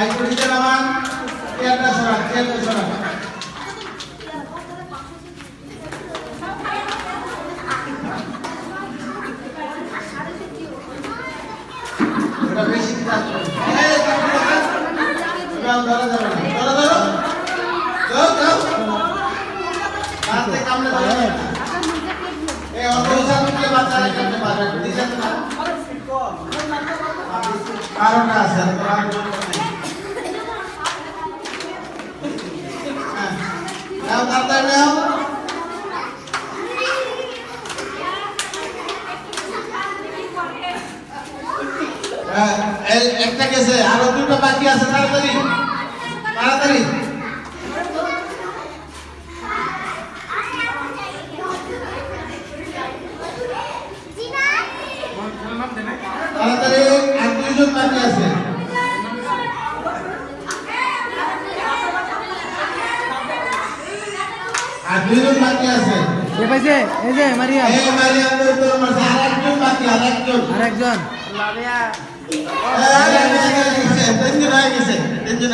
আইকুড়িতে নামান চেয়ারটা সরান এটা বেশি কাজ করে এই ধরো হাতে কামড়ে ধরো এই অটোসানকে বাঁচাতে করতে পারবে দিছেন না কারণটা আছে নাও তাড়াতাড়ি নাও একটা গেছে আরো দুটো বাকি আছে তাড়াতাড়ি তাড়াতাড়ি তাড়াতাড়ি আর দুইজন বাকি আছে আর দুইজন বাকি আছে কে পাইছে এই যে মারিয়াম তো মারছে আরেকজন বাকি আরেকজন আরেকজন লাভিয়া তিনজন হয়ে গেছে